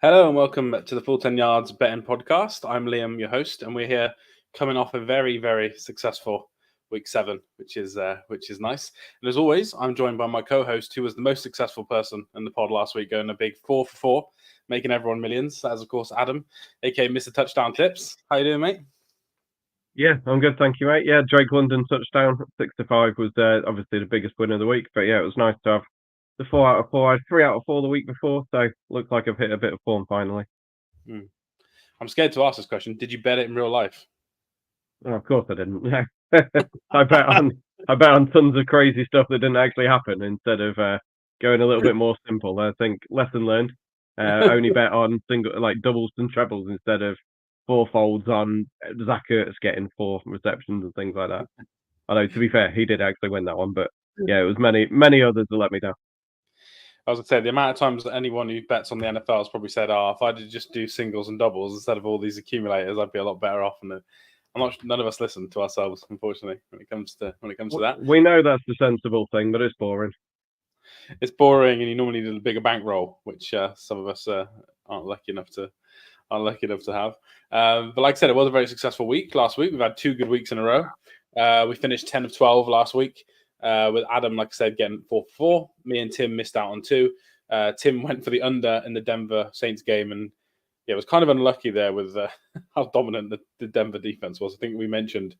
Hello and welcome to the Full 10 Yards Betting Podcast. I'm Liam, your host, and we're here coming off a very, very successful week 7, which is nice. And as always, I'm joined by my co-host, who was the most successful person in the pod last week, going a big 4 for 4, making everyone millions. That is, of course, Adam, aka Mr. Touchdown Tips. How you doing, mate? Yeah, I'm good, thank you, mate. Yeah, Drake London touchdown, 6-5 was obviously the biggest win of the week. But yeah, it was nice to have the 4 out of 4. I had 3 out of 4 the week before, so looks like I've hit a bit of form finally. I'm scared to ask this question. Did you bet it in real life? Oh, of course I didn't. I bet on tons of crazy stuff that didn't actually happen instead of going a little bit more simple. I think lesson learned. Only bet on single doubles and trebles instead of four folds on Zach Ertz getting 4 receptions and things like that. Although to be fair, he did actually win that one, but yeah, it was many others that let me down. I was going to say, the amount of times that anyone who bets on the NFL has probably said, if I did just do singles and doubles instead of all these accumulators, I'd be a lot better off. And none of us listen to ourselves, unfortunately, when it comes to that. We know that's the sensible thing, but it's boring. It's boring, and you normally need a bigger bankroll, which some of us aren't lucky enough to have. But like I said, it was a very successful week last week. We've had 2 good weeks in a row. We finished 10 of 12 last week. With Adam, like I said, getting 4 for 4. Me and Tim missed out on 2. Tim went for the under in the Denver Saints game, and it was kind of unlucky there with how dominant the Denver defense was. I think we mentioned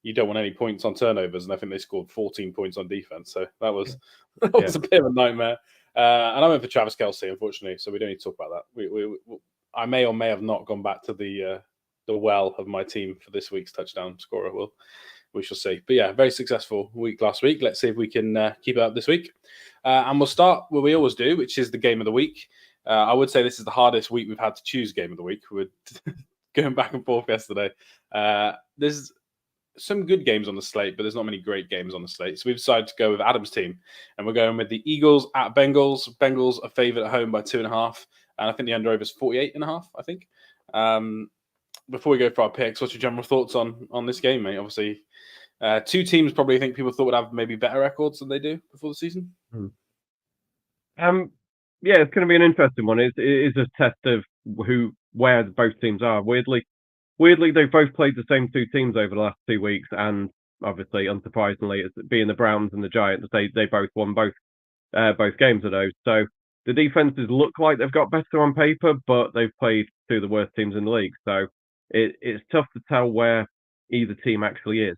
you don't want any points on turnovers, and I think they scored 14 points on defense. So that was a bit of a nightmare. And I went for Travis Kelce, unfortunately, so we don't need to talk about that. I may or may have not gone back to the well of my team for this week's touchdown scorer. We shall see. But yeah, very successful week last week. Let's see if we can keep it up this week. And we'll start where we always do, which is the game of the week. I would say this is the hardest week we've had to choose game of the week. We're going back and forth yesterday. There's some good games on the slate, but there's not many great games on the slate. So we've decided to go with Adam's team. And we're going with the Eagles at Bengals. Bengals are favored at home by 2.5. And I think the under-over is 48.5, I think. Before we go for our picks, what's your general thoughts on this game, mate? Obviously, 2 teams probably think people thought would have maybe better records than they do before the season. Yeah, it's going to be an interesting one. It is a test of where both teams are. Weirdly, they've both played the same 2 teams over the last 2 weeks, and obviously, unsurprisingly, it's being the Browns and the Giants, they both won both games of those. So the defenses look like they've got better on paper, but they've played 2 of the worst teams in the league. So it's tough to tell where either team actually is.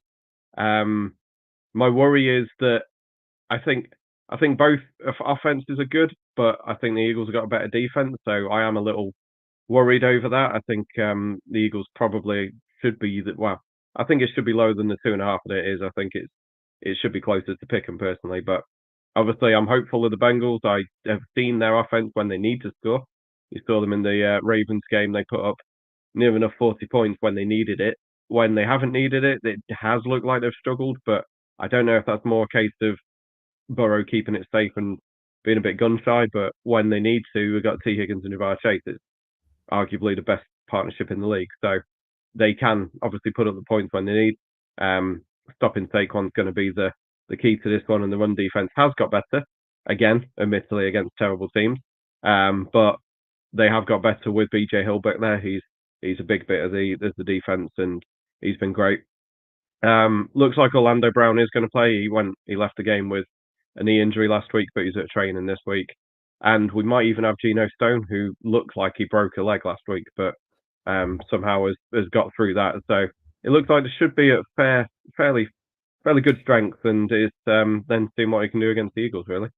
My worry is that I think both offenses are good, but I think the Eagles have got a better defense. So I am a little worried over that. I think the Eagles probably should be I think it should be lower than the 2.5 that it is. I think it should be closer to pick 'em personally, but obviously I'm hopeful of the Bengals. I have seen their offense when they need to score. You saw them in the Ravens game. They put up near enough 40 points when they needed it. When they haven't needed it, it has looked like they've struggled, but I don't know if that's more a case of Burrow keeping it safe and being a bit gun shy. But when they need to, we've got T. Higgins and Ja'Marr Chase. It's arguably the best partnership in the league. So they can obviously put up the points when they need. Stopping Saquon's going to be the key to this one, and the run defense has got better, again, admittedly against terrible teams. But they have got better with BJ Hill back there. He's a big bit of the defense, and he's been great. Looks like Orlando Brown is going to play. He left the game with a knee injury last week, but he's at training this week. And we might even have Geno Stone, who looked like he broke a leg last week, but somehow has got through that. So it looks like there should be a fairly good strength, and it's then seeing what he can do against the Eagles, really.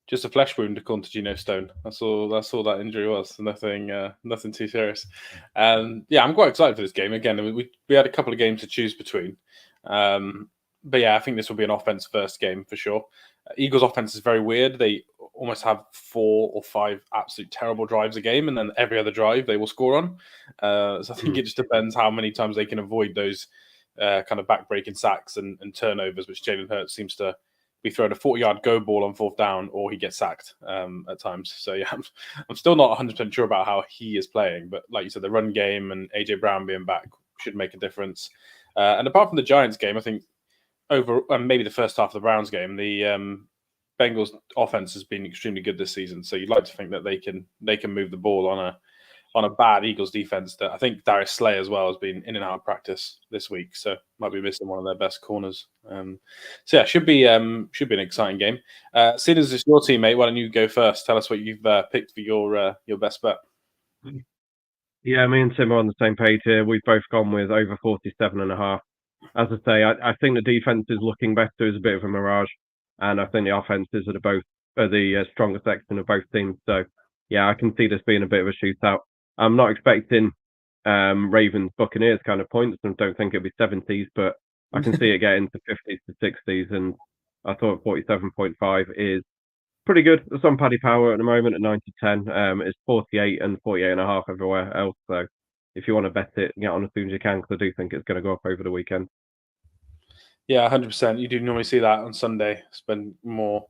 Just a flesh wound, according to Geno Stone. That's all that injury was. Nothing too serious. Yeah, I'm quite excited for this game. Again, we had a couple of games to choose between. But yeah, I think this will be an offense-first game for sure. Eagles' offense is very weird. They almost have 4 or 5 absolute terrible drives a game, and then every other drive they will score on. So I think it just depends how many times they can avoid those kind of back-breaking sacks and turnovers, which Jalen Hurts seems to be throwing a 40-yard go ball on 4th down, or he gets sacked at times. So yeah, I'm still not 100% sure about how he is playing. But like you said, the run game and AJ Brown being back should make a difference. And apart from the Giants game, I think over maybe the first half of the Browns game, the Bengals offense has been extremely good this season, so you'd like to think that they can move the ball on a bad Eagles defense. That I think Darius Slay as well has been in and out of practice this week, so might be missing one of their best corners. So yeah, should be an exciting game. Seeing as it's your teammate, why don't you go first? Tell us what you've picked for your best bet. Yeah, me and Tim are on the same page here. We've both gone with over 47.5. As I say, I think the defense is looking better as a bit of a mirage, and I think the offenses are the stronger section of both teams. So yeah, I can see this being a bit of a shootout. I'm not expecting Ravens Buccaneers kind of points, and don't think it'll be 70s, but I can see it getting to 50s to 60s, and I thought 47.5 is pretty good. There's some Paddy Power at the moment at 9 to 10. It's 48 and 48.5 everywhere else. So if you want to bet it, get on as soon as you can, because I do think it's going to go up over the weekend. Yeah, 100%. You do normally see that on Sunday. Spend more.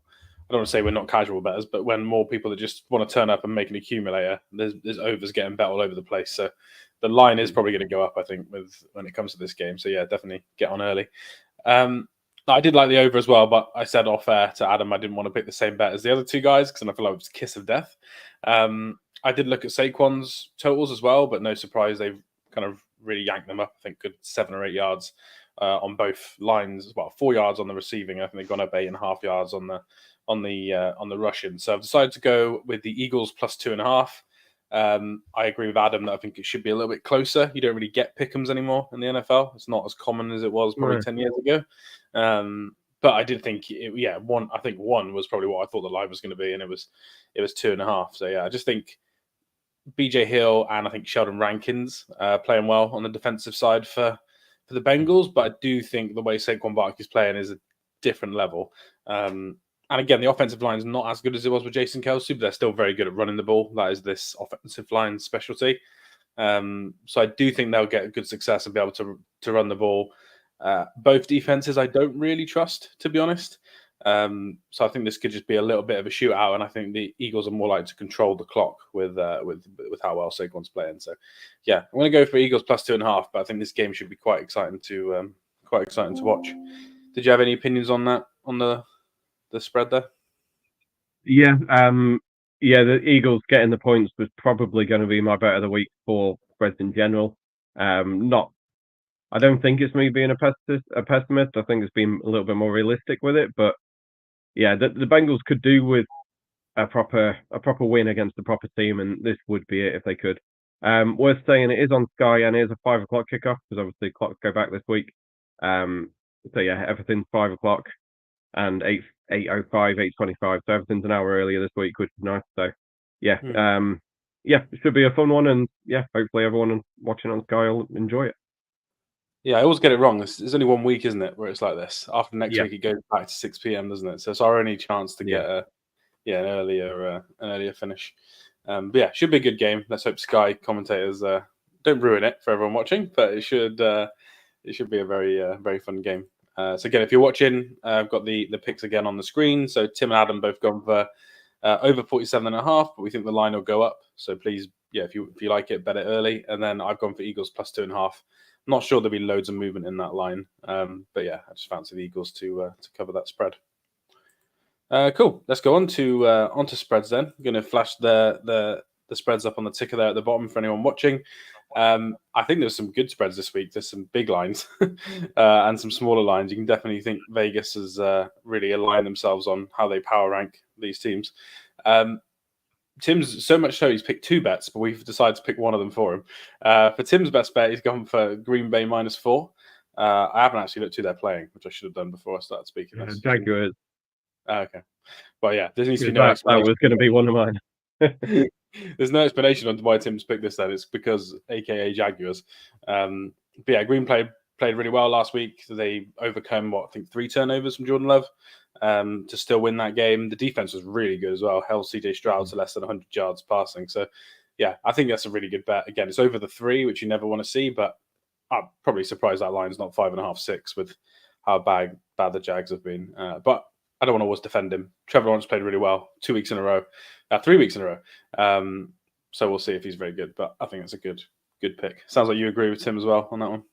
I don't want to say we're not casual bettors, but when more people that just want to turn up and make an accumulator, there's overs getting bet all over the place. So the line is probably going to go up, I think, when it comes to this game. So yeah, definitely get on early. I did like the over as well, but I said off air to Adam I didn't want to pick the same bet as the other two guys because I feel like it was a kiss of death. I did look at Saquon's totals as well, but no surprise they've kind of really yanked them up. I think good 7 or 8 yards on both lines. Well, 4 yards on the receiving. I think they've gone up 8.5 yards on the rushing. So I've decided to go with the Eagles plus 2.5. I agree with Adam that I think it should be a little bit closer. You don't really get pick'ems anymore in the NFL. It's not as common as it was probably 10 years ago. But I did think, one was probably what I thought the line was going to be, and it was 2.5. So yeah, I just think BJ Hill and I think Sheldon Rankins playing well on the defensive side for the Bengals, but I do think the way Saquon Barkley's playing is a different level. And again, the offensive line is not as good as it was with Jason Kelce, but they're still very good at running the ball. That is this offensive line specialty. So I do think they'll get good success and be able to run the ball. Both defenses I don't really trust, to be honest. So I think this could just be a little bit of a shootout, and I think the Eagles are more likely to control the clock with how well Saquon's playing. So yeah, I'm going to go for Eagles plus 2.5, but I think this game should be quite exciting to watch. Did you have any opinions on that, on the spread there? Yeah, the Eagles getting the points was probably going to be my bet of the week for spreads in general. I don't think it's me being a pessimist. I think it's been a little bit more realistic with it. But yeah, the Bengals could do with a proper win against a proper team, and this would be it if they could. Worth saying, it is on Sky and it is a 5 o'clock kickoff because obviously clocks go back this week. So yeah, everything's 5 o'clock and 8:05, 8:25. So everything's an hour earlier this week, which is nice. So yeah, it should be a fun one, and yeah, hopefully everyone watching on Sky will enjoy it. Yeah, I always get it wrong. There's only 1 week, isn't it, where it's like this. After next week, it goes back to 6 p.m., doesn't it? So it's our only chance to get an earlier finish. But yeah, should be a good game. Let's hope Sky commentators don't ruin it for everyone watching, but it should be a very fun game. So again, if you're watching, I've got the picks again on the screen. So Tim and Adam both gone for over 47.5, but we think the line will go up. So please, if you like it, bet it early. And then I've gone for Eagles plus 2.5. Not sure there'll be loads of movement in that line, but yeah, I just fancy the Eagles to cover that spread. Cool. Let's go on to spreads then. I'm going to flash the spreads up on the ticker there at the bottom for anyone watching. I think there's some good spreads this week. There's some big lines and some smaller lines. You can definitely think Vegas has really aligned themselves on how they power rank these teams. Tim's so much so he's picked 2 bets, but we've decided to pick one of them for him. For Tim's best bet, he's gone for Green Bay -4. I haven't actually looked who they're playing, which I should have done before I started speaking. Jaguars. Okay. Well, yeah, there needs to be no explanation. That was going to be one of mine. There's no explanation on why Tim's picked this then. It's because AKA Jaguars. But yeah, Green played really well last week. They overcome, 3 turnovers from Jordan Love to still win that game. The defense was really good as well. Held CJ Stroud to less than 100 yards passing. So yeah, I think that's a really good bet. Again, it's over the 3, which you never want to see, but I'm probably surprised that line's not 5.5, 6 with how bad the Jags have been. But I don't want to always defend him. Trevor Lawrence played really well 2 weeks in a row, 3 weeks in a row. So we'll see if he's very good. But I think it's a good pick. Sounds like you agree with Tim as well on that one.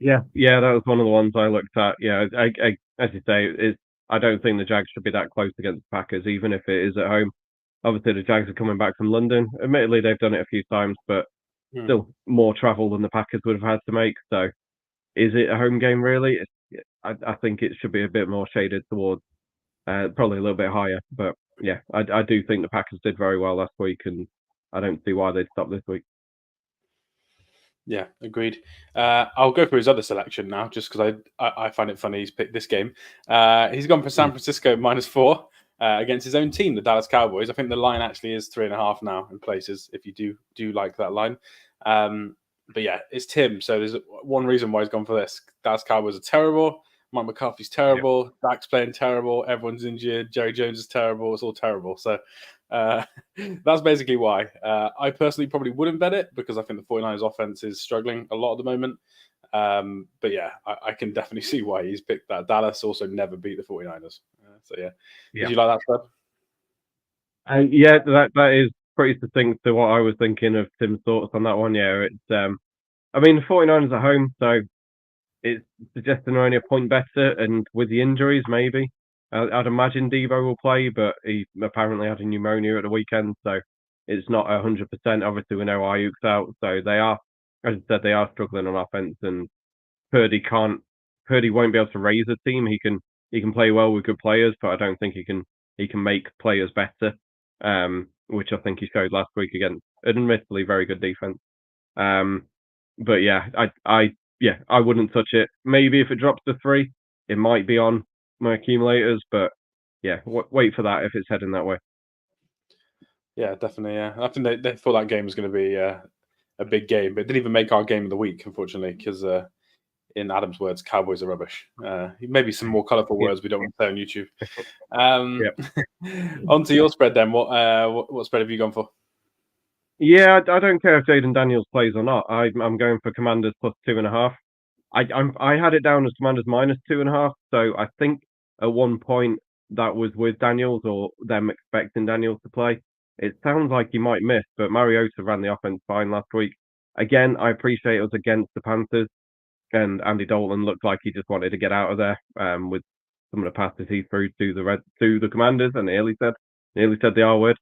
Yeah, that was one of the ones I looked at. Yeah, I as you say, I don't think the Jags should be that close against the Packers, even if it is at home. Obviously, the Jags are coming back from London. Admittedly, they've done it a few times, but still more travel than the Packers would have had to make. So, is it a home game really? I think it should be a bit more shaded towards probably a little bit higher. But yeah, I do think the Packers did very well last week, and I don't see why they'd stop this week. Yeah, agreed. I'll go for his other selection now, just because I find it funny he's picked this game. He's gone for San Francisco -4 against his own team, the Dallas Cowboys. I think the line actually is 3.5 now in places, if you do like that line. But yeah, it's Tim. So there's one reason why he's gone for this. Dallas Cowboys are terrible. Mike McCarthy's terrible. Yep. Dak's playing terrible. Everyone's injured. Jerry Jones is terrible. It's all terrible. So that's basically why. I personally probably wouldn't bet it because I think the 49ers offense is struggling a lot at the moment. But yeah, I can definitely see why he's picked that. Dallas also never beat the 49ers. So yeah. Did you like that stuff? Yeah, that is pretty succinct to what I was thinking of Tim's thoughts on that one. Yeah, it's I mean the 49ers at home, so it's suggesting they're only a point better, and with the injuries, maybe I'd imagine Devo will play, but he apparently had a pneumonia at the weekend, so it's not 100%. Obviously, we know Ayuk's out, so they are, as I said, they are struggling on offense, and Purdy won't be able to raise a team. He can play well with good players, but I don't think he can make players better, which I think he showed last week against admittedly very good defense. But yeah, I wouldn't touch it. Maybe if it drops to 3, it might be on my accumulators, but yeah, wait for that if it's heading that way. Yeah, definitely. Yeah, I think they thought that game was going to be a big game, but it didn't even make our game of the week, unfortunately, because in Adam's words, Cowboys are rubbish. Maybe some more colourful words we don't want to say on YouTube. On to your spread then. What spread have you gone for? Yeah, I don't care if Jaden Daniels plays or not. I'm going for Commanders +2.5. I had it down as Commanders -2.5. So I think at one point that was with Daniels or them expecting Daniels to play. It sounds like he might miss, but Mariota ran the offense fine last week. Again, I appreciate it was against the Panthers, and Andy Dalton looked like he just wanted to get out of there with some of the passes he threw to the Commanders, and nearly said the R word.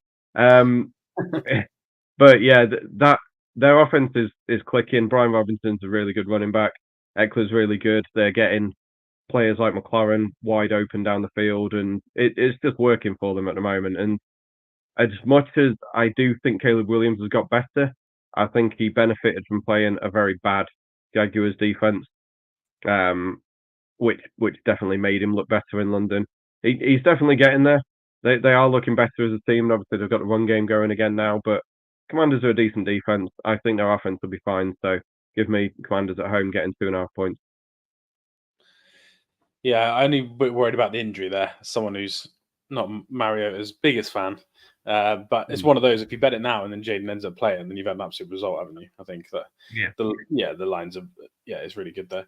But yeah, that their offense is clicking. Brian Robinson's a really good running back. Eckler's really good. They're getting players like McLaurin wide open down the field, and it's just working for them at the moment. And as much as I do think Caleb Williams has got better, I think he benefited from playing a very bad Jaguars defense, which definitely made him look better in London. He's definitely getting there. They are looking better as a team. And obviously, they've got the run game going again now, but Commanders are a decent defense. I think their offense will be fine. So give me Commanders at home getting 2.5 points. Yeah, I'm only a bit worried about the injury there. Someone who's not Mariota's biggest fan. But it's one of those, if you bet it now and then Jaden ends up playing, then you've had an absolute result, haven't you? I think that the lines are it's really good there.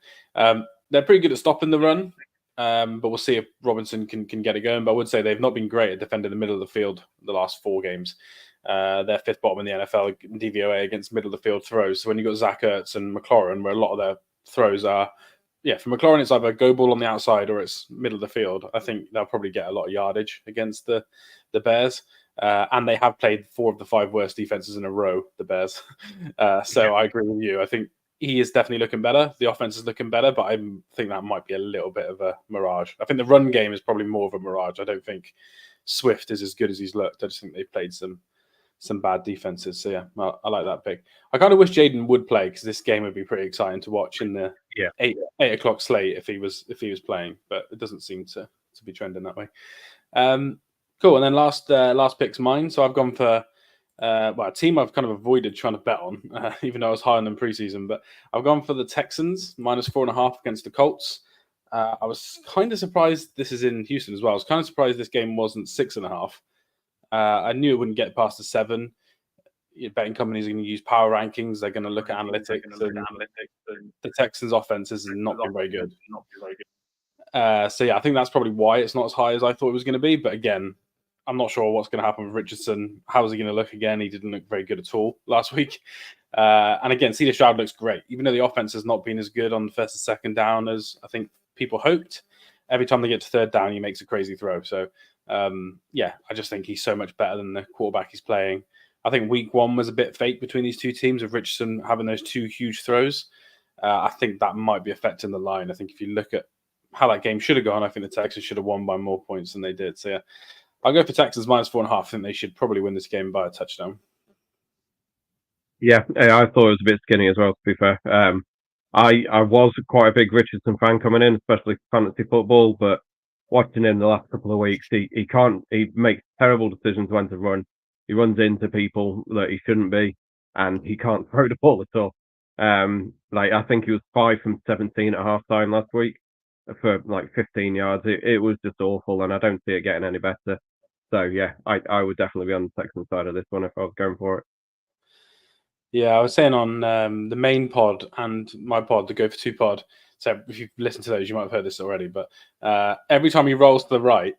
They're pretty good at stopping the run, but we'll see if Robinson can get it going. But I would say they've not been great at defending the middle of the field the last 4 games. They're 5th bottom in the NFL DVOA against middle of the field throws. So when you've got Zach Ertz and McLaurin, where a lot of their throws are, for McLaurin, it's either go ball on the outside or it's middle of the field. I think they'll probably get a lot of yardage against the Bears. And they have played 4 of the 5 worst defenses in a row, the Bears. So I agree with you. I think he is definitely looking better. The offense is looking better, but I think that might be a little bit of a mirage. I think the run game is probably more of a mirage. I don't think Swift is as good as he's looked. I just think they've played some bad defenses. So yeah, I like that pick. I kind of wish Jaden would play because this game would be pretty exciting to watch in the 8 o'clock slate if he was playing, but it doesn't seem to be trending that way. Cool. And then last pick's mine. So I've gone for a team I've kind of avoided trying to bet on, even though I was high on them preseason. But I've gone for the Texans -4.5 against the Colts. I was kind of surprised this is in Houston as well. I was kind of surprised this game wasn't 6.5. I knew it wouldn't get past the 7. Betting companies are going to use power rankings. They're going to look at analytics. And the Texans' offense has not been very good. So yeah, I think that's probably why it's not as high as I thought it was going to be. But again, I'm not sure what's going to happen with Richardson. How is he going to look again? He didn't look very good at all last week. And again, CeeDee Stroud looks great, even though the offense has not been as good on first and second down as I think people hoped. every time they get to third down, he makes a crazy throw. So, I just think he's so much better than the quarterback he's playing. I think week 1 was a bit fake between these two teams, with Richardson having those 2 huge throws. I think that might be affecting the line. I think if you look at how that game should have gone, I think the Texans should have won by more points than they did. So, I'll go for Texans -4.5. I think they should probably win this game by a touchdown. Yeah, I thought it was a bit skinny as well, to be fair. I was quite a big Richardson fan coming in, especially fantasy football, but watching him the last couple of weeks, he makes terrible decisions when to run. He runs into people that he shouldn't be, and he can't throw the ball at all. I think he was 5 from 17 at halftime last week for 15 yards. It was just awful, and I don't see it getting any better. So yeah, I would definitely be on the Texans side of this one if I was going for it. Yeah, I was saying on the main pod and my pod, the Go for 2 pod. So if you've listened to those, you might have heard this already. But every time he rolls to the right,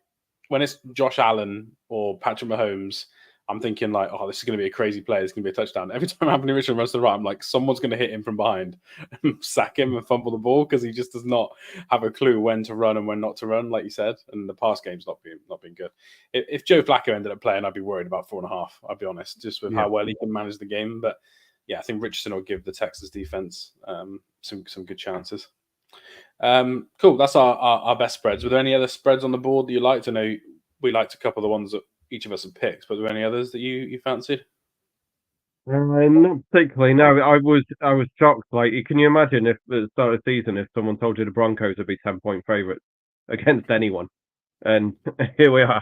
when it's Josh Allen or Patrick Mahomes, I'm thinking this is going to be a crazy play. It's going to be a touchdown. Every time Anthony Richardson runs to the right, I'm like, someone's going to hit him from behind, and sack him and fumble the ball, because he just does not have a clue when to run and when not to run, like you said. And the pass game's not been good. If Joe Flacco ended up playing, I'd be worried about 4.5. I'll be honest, just with how well he can manage the game. But yeah, I think Richardson will give the Texas defense some good chances. Cool. That's our best spreads. Were there any other spreads on the board that you liked? I know we liked a couple of the ones that each of us have picked, but were there any others that you fancied? Not particularly. No, I was shocked. Can you imagine if at the start of the season, if someone told you the Broncos would be 10-point favourites against anyone, and here we are,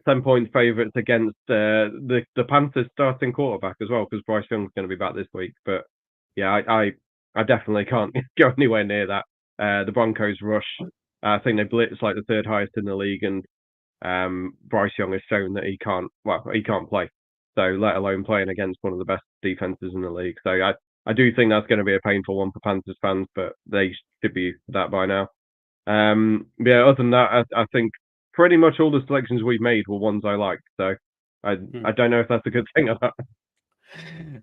10-point favourites against the Panthers starting quarterback as well, because Bryce Young's going to be back this week. But yeah, I definitely can't go anywhere near that. The Broncos rush, I think they blitz the 3rd highest in the league, and Bryce Young has shown that he can't play. So let alone playing against one of the best defenses in the league. So I do think that's going to be a painful one for Panthers fans, but they should be used to that by now. Other than that, I think pretty much all the selections we've made were ones I liked. So I don't know if that's a good thing or not.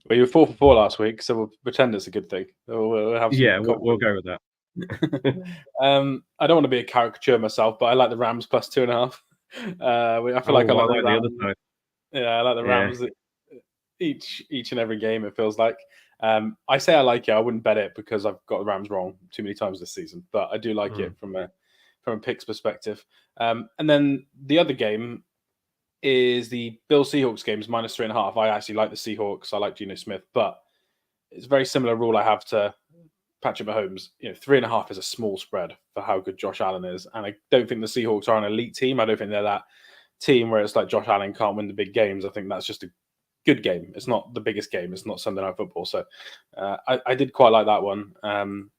Well, you were 4 for 4 last week, so we'll pretend it's a good thing. We'll have some we'll go with that. I don't want to be a caricature myself, but I like the Rams +2.5. I feel like I like the other side. Yeah, I like the Rams each and every game, it feels like. I say I like it. I wouldn't bet it because I've got the Rams wrong too many times this season, but I do like it from a picks perspective. And then the other game is the Bills Seahawks games -3.5. I actually like the Seahawks. I like Geno Smith, but it's a very similar rule I have to Patrick Mahomes. 3.5 is a small spread for how good Josh Allen is, and I don't think the Seahawks are an elite team. I don't think they're that team where it's like Josh Allen can't win the big games. I think that's just a good game. It's not the biggest game. It's not Sunday Night Football. So I did quite like that one. And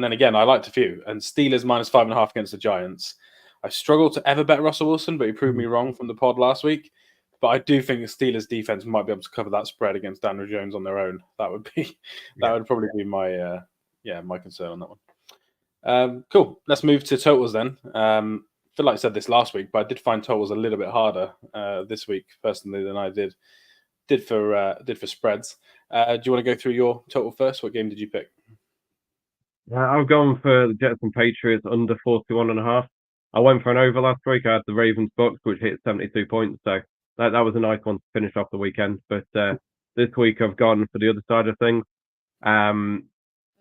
then again, I liked a few. And Steelers -5.5 against the Giants. I struggled to ever bet Russell Wilson, but he proved me wrong from the pod last week. But I do think the Steelers defense might be able to cover that spread against Daniel Jones on their own. That would probably be my my concern on that one. Cool. Let's move to totals then. I feel like I said this last week, but I did find totals a little bit harder this week personally than I did for spreads. Do you want to go through your total first? What game did you pick? I've gone for the Jets and Patriots under 41.5. I went for an over last week. I had the Ravens Bucks, which hit 72 points. So that was a nice one to finish off the weekend. But this week I've gone for the other side of things.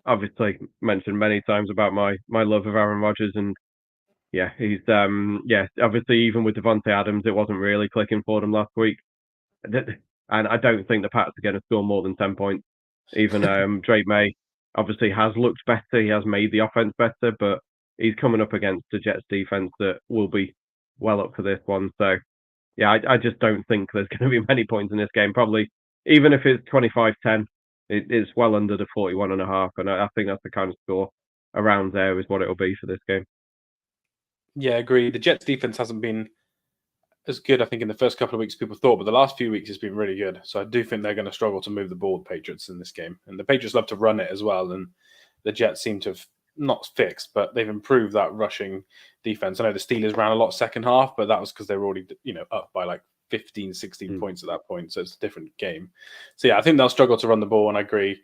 Obviously mentioned many times about my love of Aaron Rodgers, and he's obviously even with Devontae Adams, it wasn't really clicking for them last week. And I don't think the Pats are going to score more than 10 points. Even Drake May obviously has looked better. He has made the offense better, but he's coming up against the Jets defense that will be well up for this one. So, I just don't think there's going to be many points in this game. Probably, even if it's 25-10, it's well under the 41.5. And I think that's the kind of score around there is what it'll be for this game. Yeah, I agree. The Jets defense hasn't been as good, I think, in the first couple of weeks people thought, but the last few weeks it's been really good. So I do think they're going to struggle to move the ball, the Patriots, in this game. And the Patriots love to run it as well, and the Jets seem to have not fixed, but they've improved that rushing defense. I know the Steelers ran a lot second half, but that was because they were already up by 15-16 points at that point, so it's a different game. So I think they'll struggle to run the ball, and I agree.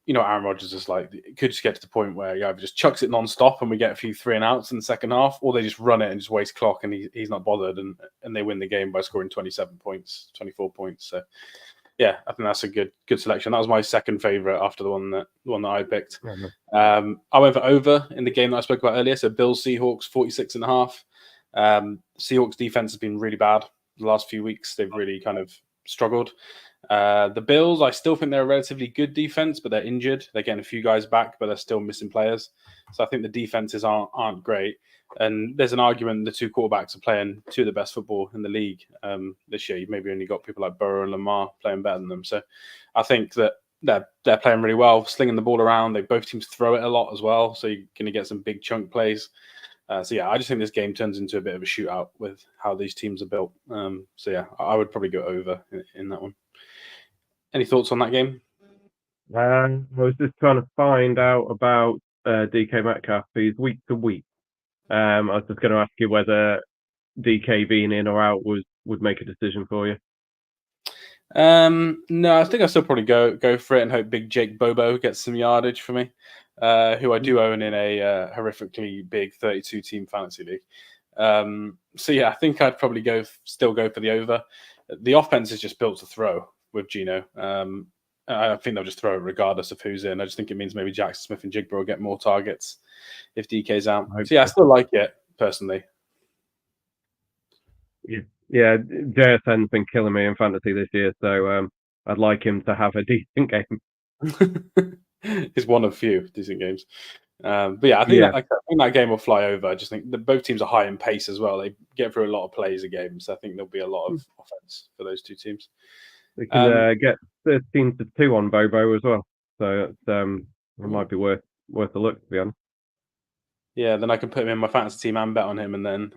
you know, Aaron Rodgers is like, it could just get to the point where he either just chucks it non-stop and we get a few 3 and outs in the second half, or they just run it and just waste clock and he's not bothered and they win the game by scoring 27 points, 24 points. So yeah, I think that's a good selection. That was my second favorite after the one that I picked. Mm-hmm. I went for over in the game that I spoke about earlier. So Bills Seahawks 46.5. Seahawks defense has been really bad the last few weeks. They've really kind of struggled. The Bills, I still think they're a relatively good defense, but they're injured. They're getting a few guys back, but they're still missing players. So I think the defenses aren't great. And there's an argument the two quarterbacks are playing two of the best football in the league this year. You've maybe only got people like Burrow and Lamar playing better than them. So I think that they're playing really well, slinging the ball around. They both teams throw it a lot as well, so you're going to get some big chunk plays. So yeah, I just think this game turns into a bit of a shootout with how these teams are built. So yeah, I would probably go over in that one. Any thoughts on that game? I was just trying to find out about DK Metcalf. He's week to week. I was just going to ask you whether DK being in or out would make a decision for you. No, I think I'll still probably go for it and hope Big Jake Bobo gets some yardage for me, who I do own in a horrifically big 32-team fantasy league. So yeah, I think I'd probably still go for the over. The offense is just built to throw with Geno. I think they'll just throw it regardless of who's in. I just think it means maybe Jackson Smith and Jigba will get more targets if DK's out. So yeah, I still like it personally. Yeah, JSN's been killing me in fantasy this year, so I'd like him to have a decent game. It's one of few decent games. But yeah, I think that game will fly over. I just think that both teams are high in pace as well. They get through a lot of plays a game, so I think there'll be a lot of offense for those two teams. They can get 13-2 on Bobo as well, so it might be worth a look, to be honest. Yeah, then I can put him in my fantasy team and bet on him, and then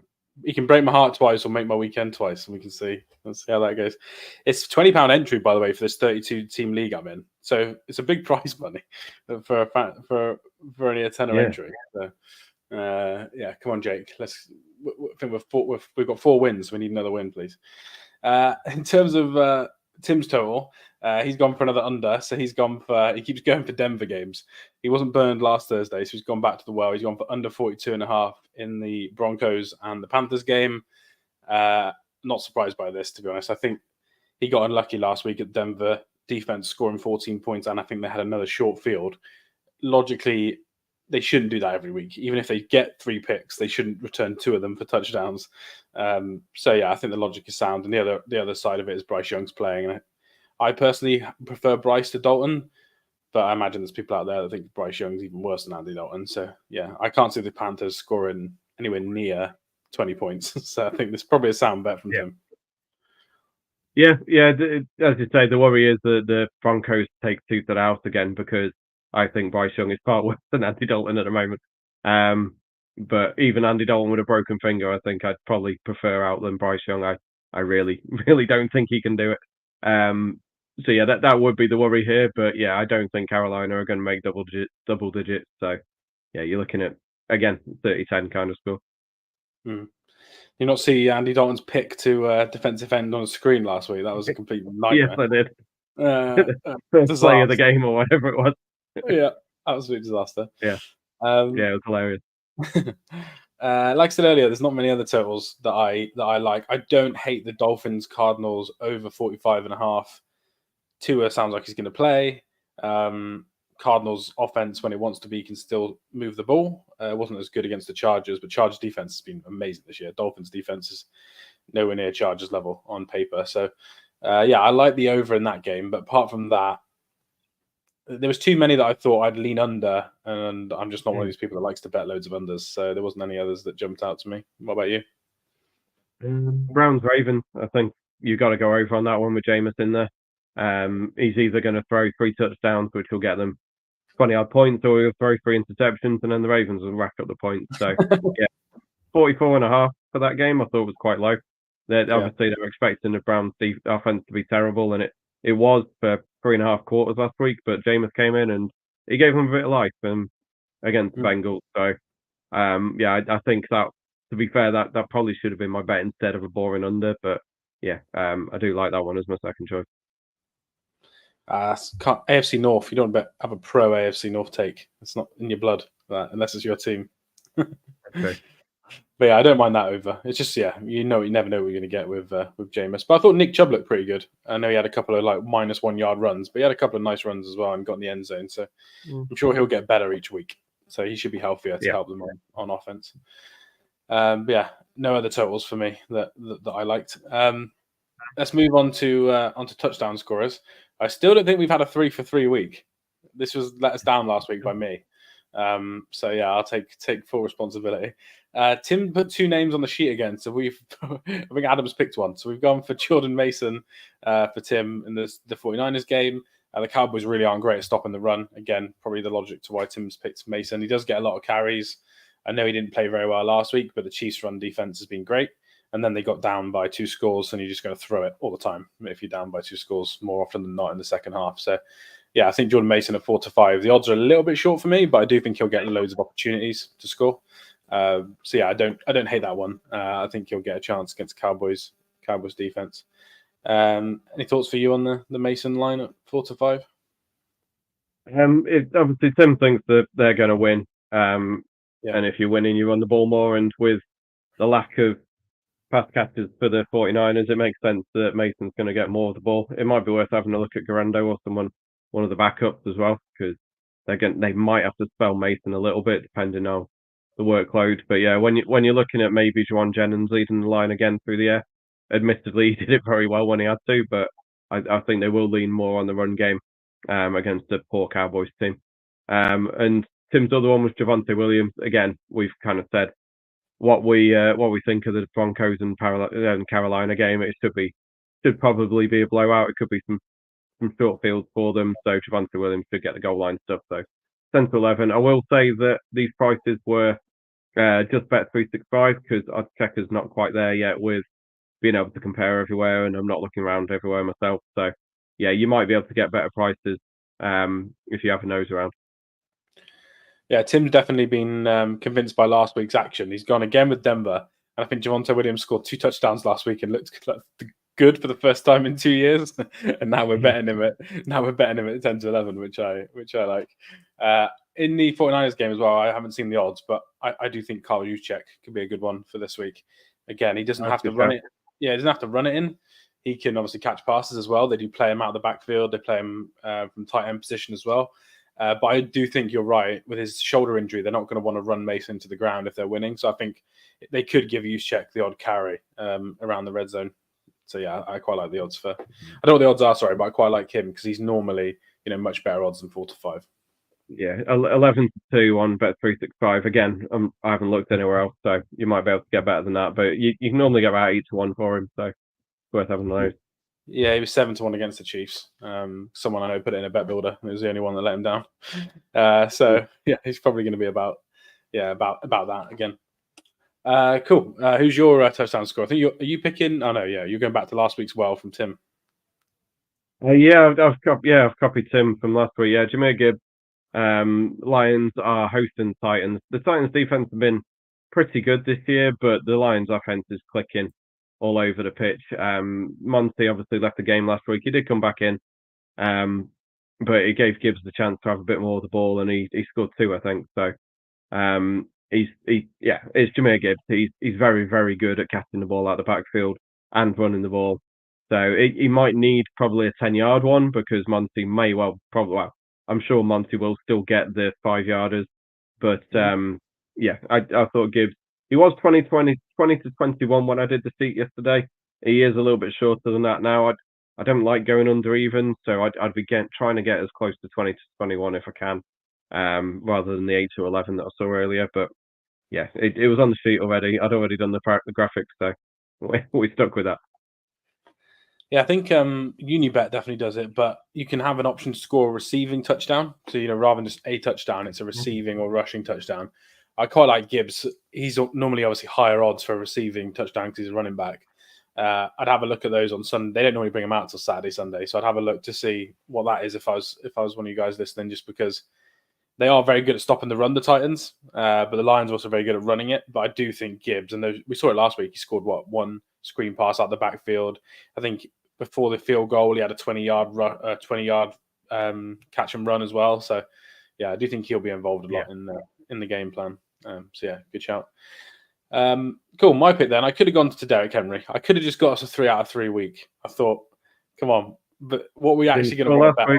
he can break my heart twice or make my weekend twice, and we can see. Let's see how that goes. It's £20 entry, by the way, for this 32-team league I'm in. So it's a big prize money for only a tenner entry. So yeah, come on, Jake. I think we've got 4 wins. We need another win, please. In terms of Tim's total, he's gone for another under. So he keeps going for Denver games. He wasn't burned last Thursday, so he's gone back to the well. He's gone for under 42.5 in the Broncos and the Panthers game. Not surprised by this, to be honest. I think he got unlucky last week at Denver defense scoring 14 points, and I think they had another short field. Logically, they shouldn't do that every week. Even if they get 3 picks, they shouldn't return 2 of them for touchdowns. So yeah, I think the logic is sound. And the other side of it is Bryce Young's playing. And I personally prefer Bryce to Dalton, but I imagine there's people out there that think Bryce Young's even worse than Andy Dalton. So yeah, I can't see the Panthers scoring anywhere near 20 points. So I think there's probably a sound bet from Tim. Yeah. As you say, the worry is that the Broncos take Tutor out again, because I think Bryce Young is far worse than Andy Dalton at the moment. But even Andy Dalton with a broken finger, I think I'd probably prefer out than Bryce Young. I really, really don't think he can do it. So yeah, that would be the worry here. But yeah, I don't think Carolina are going to make double digits. So yeah, you're looking at, again, 30-10 kind of score. You not see Andy Dalton's pick to defensive end on a screen last week? That was a complete nightmare. Yes, I did. First play of the game or whatever it was. Yeah, absolute disaster. Yeah, it was hilarious. Like I said earlier, there's not many other totals that I like. I don't hate the Dolphins Cardinals over 45.5. Tua sounds like he's going to play. Cardinals offense, when it wants to be, can still move the ball. It wasn't as good against the Chargers, but Chargers defense has been amazing this year. Dolphins defense is nowhere near Chargers level on paper. So yeah, I like the over in that game. But apart from that, there was too many that I thought I'd lean under, and I'm just not one of these people that likes to bet loads of unders. So there wasn't any others that jumped out to me. What about you? Browns Ravens. I think you got to go over on that one with Jameis in there. He's either going to throw 3 touchdowns, which will get them 20-odd points, or he'll throw 3 interceptions, and then the Ravens will rack up the points. So yeah, 44.5 for that game I thought was quite low. Obviously, they were expecting the Browns offense to be terrible, and it was for 3.5 quarters last week. But Jameis came in and he gave them a bit of life against the Bengals. So yeah, I think that, to be fair, that probably should have been my bet instead of a boring under. But yeah, I do like that one as my second choice. AFC North. You don't have a pro AFC North take. It's not in your blood, unless it's your team. Okay. But yeah, I don't mind that over. It's just you never know what you're going to get with Jameis. But I thought Nick Chubb looked pretty good. I know he had a couple of like -1 yard runs, but he had a couple of nice runs as well and got in the end zone. So I'm sure he'll get better each week. So he should be healthier to help them on offense. But yeah, no other totals for me that I liked. Let's move on to touchdown scorers. I still don't think we've had a 3 for 3 week. This was let us down last week by me. So yeah, I'll take full responsibility. Tim put 2 names on the sheet again, so I think Adam's picked one. So we've gone for Jordan Mason for Tim in the 49ers game. The Cowboys really aren't great at stopping the run. Again, probably the logic to why Tim's picked Mason. He does get a lot of carries. I know he didn't play very well last week, but the Chiefs' run defense has been great. And then they got down by 2 scores, and you're just going to throw it all the time if you're down by 2 scores, more often than not in the second half. So yeah, I think Jordan Mason at 4 to 5. The odds are a little bit short for me, but I do think he'll get loads of opportunities to score. So yeah, I don't hate that one. I think he'll get a chance against Cowboys defense. Any thoughts for you on the Mason line at 4 to 5? Obviously Tim thinks that they're going to win. And if you're winning, you run the ball more. And with the lack of pass catchers for the 49ers, it makes sense that Mason's going to get more of the ball. It might be worth having a look at Garando or one of the backups as well, because they might have to spell Mason a little bit depending on the workload. But yeah, when you're looking at maybe Juwan Jennings leading the line again through the air, admittedly he did it very well when he had to, but I think they will lean more on the run game against the poor Cowboys team. And Tim's other one was Javonte Williams. Again, we've kind of said what we think of the Broncos and Carolina game. It should probably be a blowout. It could be some short fields for them. So Javonte Williams should get the goal line stuff. So 10 to 11. I will say that these prices were just bet 365 because our checker's not quite there yet with being able to compare everywhere, and I'm not looking around everywhere myself. So yeah, you might be able to get better prices if you have a nose around. Yeah, Tim's definitely been convinced by last week's action. He's gone again with Denver. And I think Javonte Williams scored 2 touchdowns last week and looked good for the first time in 2 years. And now we're betting him at 10 to 11, which I like. In the 49ers game as well, I haven't seen the odds, but I do think Kyle Juszczyk could be a good one for this week. Again, he doesn't have to run it. Yeah, he doesn't have to run it in. He can obviously catch passes as well. They do play him out of the backfield. They play him from tight end position as well. But I do think you're right. With his shoulder injury, they're not going to want to run Mason to the ground if they're winning. So I think they could give Juszczyk the odd carry around the red zone. So yeah, I quite like the odds for. I don't know what the odds are, sorry, but I quite like him because he's normally much better odds than 4 to 5. Yeah, 11 to 2 on bet 365. Again, I haven't looked anywhere else, so you might be able to get better than that. But you can normally get about 8 to 1 for him, so it's worth having those. Yeah, he was 7 to 1 against the Chiefs. Someone I know put it in a bet builder. It was the only one that let him down. So yeah, he's probably going to be about that again. Cool. Who's your touchdown score? I think are you picking? Oh no, yeah, you're going back to last week's well from Tim. I've copied Tim from last week. Yeah, Jahmyr Gibbs. Lions are hosting Titans. The Titans defense have been pretty good this year, but the Lions offense is clicking all over the pitch. Monty obviously left the game last week. He did come back in, but it gave Gibbs the chance to have a bit more of the ball, and he scored 2, I think. So it's Jahmyr Gibbs. He's very, very good at catching the ball out of the backfield and running the ball. So he might need probably a 10-yard one because Monty may I'm sure Monty will still get the 5-yarders, but I thought Gibbs. He was 20 to 21 when I did the seat yesterday. He is a little bit shorter than that now. I don't like going under even, so I'd be trying to get as close to 20 to 21 if I can, rather than the 8 to 11 that I saw earlier. But yeah, it was on the sheet already. I'd already done the graphics, so we stuck with that. Yeah, I think Unibet definitely does it, but you can have an option to score a receiving touchdown. So, rather than just a touchdown, it's a receiving or rushing touchdown. I quite like Gibbs. He's normally obviously higher odds for a receiving touchdown because he's a running back. I'd have a look at those on Sunday. They don't normally bring them out till Saturday, Sunday. So I'd have a look to see what that is if I was one of you guys listening, just because they are very good at stopping the run, the Titans. But the Lions are also very good at running it. But I do think Gibbs, and we saw it last week, he scored one screen pass out the backfield. I think before the field goal, he had a 20-yard catch and run as well. So yeah, I do think he'll be involved a lot in the game plan. So yeah, good shout. Cool. My pick then. I could have gone to Derrick Henry. I could have just got us a 3 out of 3 week. I thought, come on, but what were we actually going to want about?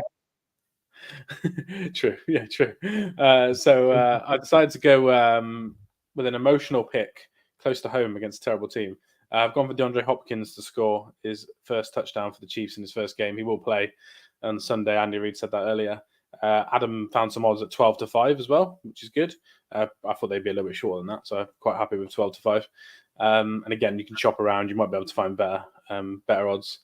True. Yeah, true. So I decided to go with an emotional pick close to home against a terrible team. I've gone for DeAndre Hopkins to score his first touchdown for the Chiefs in his first game. He will play on Sunday. Andy Reid said that earlier. Adam found some odds at 12-5 as well, which is good. I thought they'd be a little bit shorter than that, so I'm quite happy with 12-5. And again, you can shop around. You might be able to find better odds.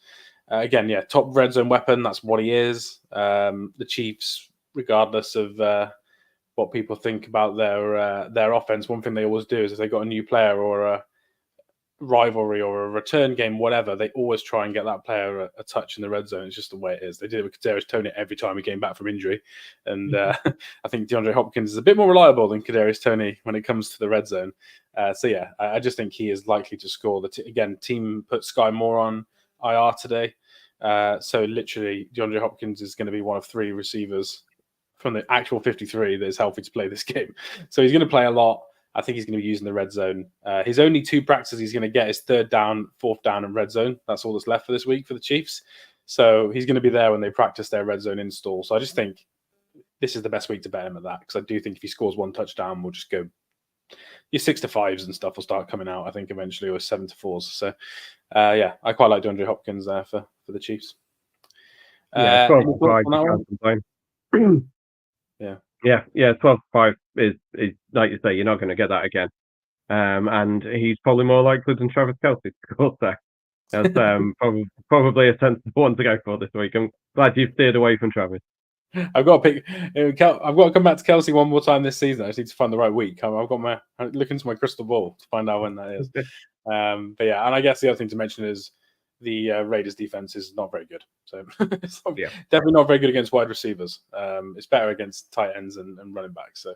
Again, yeah, top red zone weapon. That's what he is. The Chiefs, regardless of what people think about their offense, one thing they always do is if they got a new player or a rivalry or a return game, whatever, they always try and get that player a touch in the red zone. It's just the way it is. They did it with Kadarius Toney every time he came back from injury, and I think DeAndre Hopkins is a bit more reliable than Kadarius Toney when it comes to the red zone. So yeah, I just think he is likely to score. Again, team put Sky Moore on IR today, so literally DeAndre Hopkins is going to be one of 3 receivers from the actual 53 that is healthy to play this game. So he's going to play a lot. I think he's going to be using the red zone. His only 2 practices he's going to get is 3rd down, 4th down, and red zone. That's all that's left for this week for the Chiefs. So he's going to be there when they practice their red zone install. So I just think this is the best week to bet him at that, because I do think if he scores 1 touchdown, we'll just go. Your 6-5s and stuff will start coming out, I think, eventually, or 7-4s. So yeah, I quite like DeAndre Hopkins there for the Chiefs. Yeah, 12-5. Yeah, 12-5 is like you say, you're not going to get that again. And he's probably more likely than Travis Kelce to score there. That's probably a sensible one to go for this week. I'm glad you've steered away from Travis. I've got to I've got to come back to Kelce one more time this season. I just need to find the right week. I'm looking into my crystal ball to find out when that is. But yeah, and I guess the other thing to mention is the Raiders defense is not very good. So definitely not very good against wide receivers. It's better against tight ends and running backs. So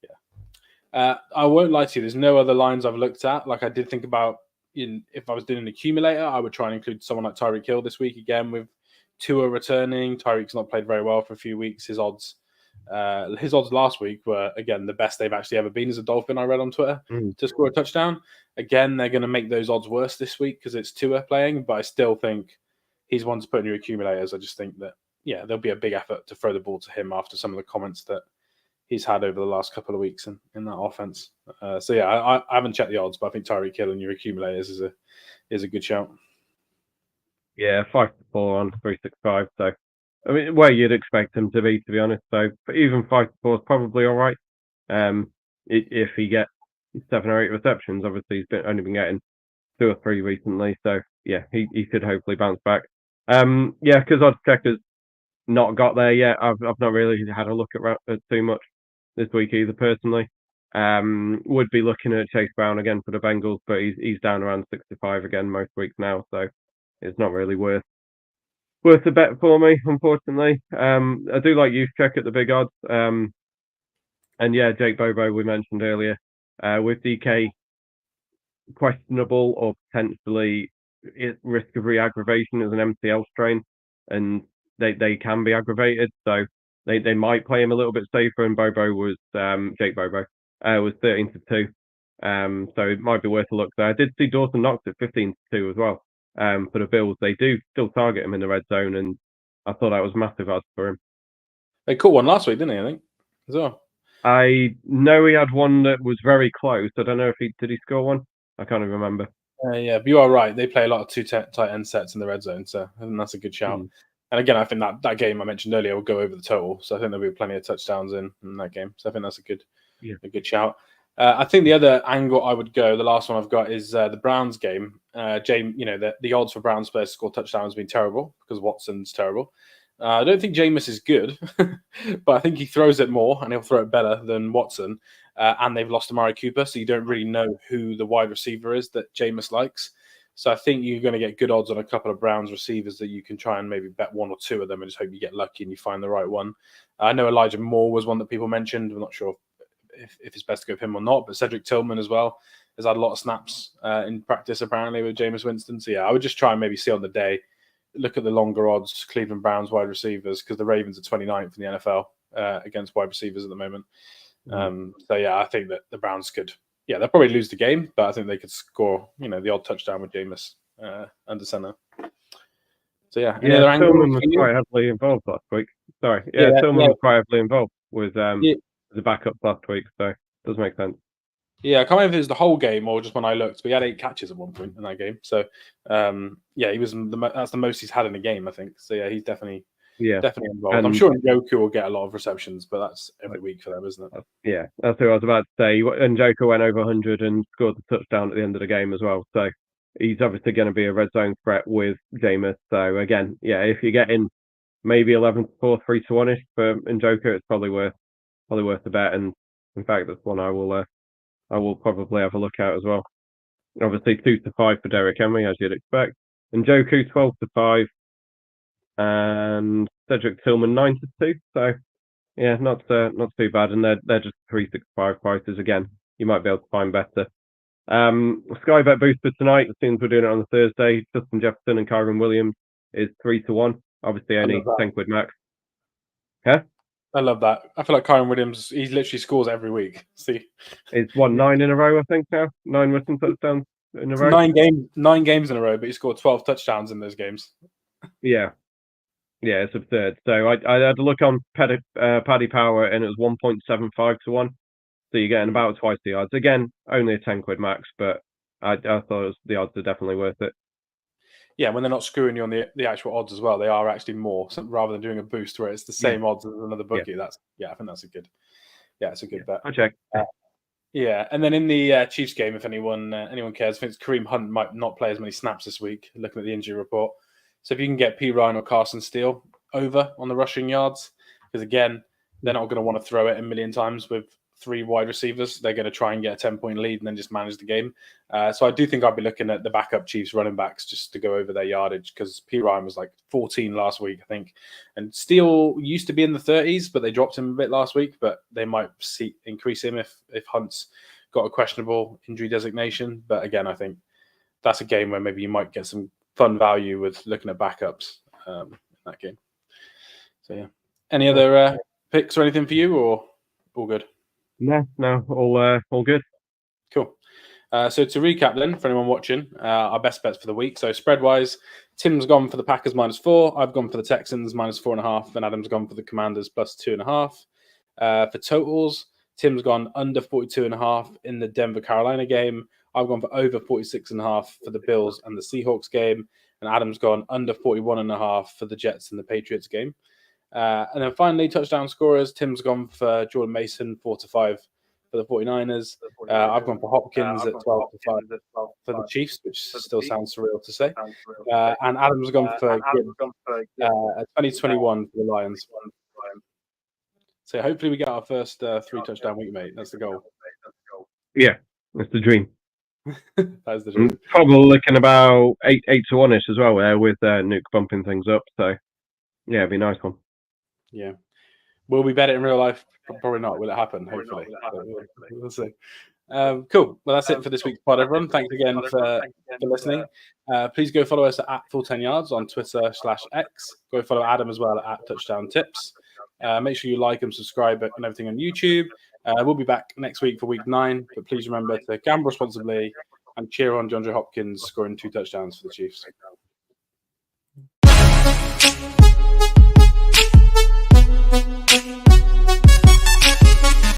yeah, I won't lie to you. There's no other lines I've looked at. Like I did think about if I was doing an accumulator, I would try and include someone like Tyreek Hill this week again with Tua returning. Tyreek's not played very well for a few weeks. His odds last week were, again, the best they've actually ever been as a Dolphin, I read on Twitter, to score a touchdown. Again, they're going to make those odds worse this week because it's Tua playing, but I still think he's one to put in your accumulators. I just think that, yeah, there'll be a big effort to throw the ball to him after some of the comments that he's had over the last couple of weeks in that offense. So, yeah, I haven't checked the odds, but I think Tyreek Hill in your accumulators is a good shout. Yeah, 5-4 on 365. So, I mean, where you'd expect him to be honest. So, but even 5-4 is probably all right. If he gets 7 or 8 receptions, obviously he's only been getting 2 or 3 recently. So, yeah, he could hopefully bounce back. Yeah, because Odds Checker's not got there yet. I've not really had a look at too much this week either, personally. Would be looking at Chase Brown again for the Bengals, but he's down around 65 again most weeks now. So, it's not really worth a bet for me, unfortunately. I do like Youth Check at the big odds. And yeah, Jake Bobo we mentioned earlier. With DK questionable or potentially risk of re-aggravation as an MCL strain, and they can be aggravated, so they might play him a little bit safer. And Jake Bobo was 13-2, so it might be worth a look there. I did see Dawson Knox at 15-2 as well. For the Bills, they do still target him in the red zone, and I thought that was massive odds for him. They caught one last week, didn't they? I think as well. I know he had one that was very close. I don't know if did he score one. I can't even remember. Yeah, but you are right. They play a lot of 2 tight end sets in the red zone, so I think that's a good shout. And again, I think that game I mentioned earlier will go over the total, so I think there'll be plenty of touchdowns in that game. So I think that's a good shout. I think the other angle I would go, the last one I've got, is the Browns game. The odds for Browns players to score touchdowns have been terrible because Watson's terrible. I don't think Jameis is good, but I think he throws it more and he'll throw it better than Watson. And they've lost Amari Cooper, so you don't really know who the wide receiver is that Jameis likes. So I think you're going to get good odds on a couple of Browns receivers that you can try and maybe bet 1 or 2 of them and just hope you get lucky and you find the right one. I know Elijah Moore was one that people mentioned. I'm not sure if it's best to go with him or not, but Cedric Tillman as well has had a lot of snaps in practice apparently with Jameis Winston. So yeah, I would just try and maybe see on the day look at the longer odds Cleveland Browns wide receivers, because the Ravens are 29th in the NFL against wide receivers at the moment. So yeah, I think that the Browns could. Yeah, they'll probably lose the game, but I think they could score, the odd touchdown with Jameis under center. So yeah, any other angles? Tillman was quite heavily involved last week. Sorry, Tillman was quite heavily involved with the backup last week, so it does make sense. Yeah, I can't remember if it was the whole game or just when I looked, but he had 8 catches at one point in that game. So he was that's the most he's had in a game, I think. So yeah, he's definitely involved. And I'm sure Njoku will get a lot of receptions, but that's every week for them, isn't it? Yeah, that's what I was about to say. Njoku went over 100 and scored the touchdown at the end of the game as well. So he's obviously going to be a red zone threat with Jameis. So again, yeah, if you get in maybe 11-4, 3-1-ish for Njoku, it's probably worth the bet. And in fact, that's one I will probably have a look at as well. Obviously, 2-5 for Derrick Henry, as you'd expect. Njoku 12-5, and Cedric Tillman 9-2. So yeah, not too bad, and they're just 3-6-5 prices again. You might be able to find better. Sky Bet boost for tonight. Since we're doing it on the Thursday, Justin Jefferson and Kyron Williams is 3-1. Obviously, only 10 quid max. Huh? I love that. I feel like Kyron Williams, he literally scores every week. See, it's 9 in a row, I think now. 9 rushing touchdowns in a row. 9 games in a row, but he scored 12 touchdowns in those games. Yeah, it's absurd. So I had a look on Paddy Power, and it was 1.75 to 1. So you're getting about twice the odds. Again, only a 10 quid max, but I thought the odds are definitely worth it. Yeah, when they're not screwing you on the actual odds as well, they are actually more, rather than doing a boost where it's the same odds as another bookie. I think that's a good bet. I'll check. And then in the Chiefs game, if anyone cares, I think Kareem Hunt might not play as many snaps this week, looking at the injury report. So if you can get P. Ryan or Carson Steele over on the rushing yards, because again, they're not going to want to throw it a million times with 3 wide receivers. They're going to try and get a 10-point lead and then just manage the game. So I do think I'd be looking at the backup Chiefs running backs just to go over their yardage, because P. Ryan was like 14 last week, I think. And Steele used to be in the 30s, but they dropped him a bit last week. But they might increase him if Hunt's got a questionable injury designation. But again, I think that's a game where maybe you might get some fun value with looking at backups in that game. So yeah. Any other picks or anything for you, or all good? No, all good. Cool. So to recap then, for anyone watching, our best bets for the week. So spread-wise, Tim's gone for the Packers -4. I've gone for the Texans -4.5. And Adam's gone for the Commanders +2.5. For totals, Tim's gone under 42.5 in the Denver-Carolina game. I've gone for over 46.5 for the Bills and the Seahawks game. And Adam's gone under 41.5 for the Jets and the Patriots game. And then finally, touchdown scorers. Tim's gone for Jordan Mason, 4-5 for the 49ers. I've gone for Hopkins at 12-5 for the Chiefs, which still sounds surreal to say. And Adam's gone for Gibbs at 20-21 for the Lions. So hopefully we get our first 3 touchdown week, mate. That's the goal. Yeah, that's the dream. That is the dream. Probably looking about 8-1-ish as well there, with Nuke bumping things up. So yeah, it'd be a nice one. Yeah. Will we bet it in real life? Probably not. Will it happen? Hopefully. We'll see. Cool. Well, that's it for this week's pod, everyone. Thanks again for listening. Please go follow us at Full 10 Yards on Twitter/X. Go follow Adam as well at Touchdown Tips. Make sure you like and subscribe and everything on YouTube. We'll be back next week for week 9, but please remember to gamble responsibly and cheer on DeAndre Hopkins scoring 2 touchdowns for the Chiefs.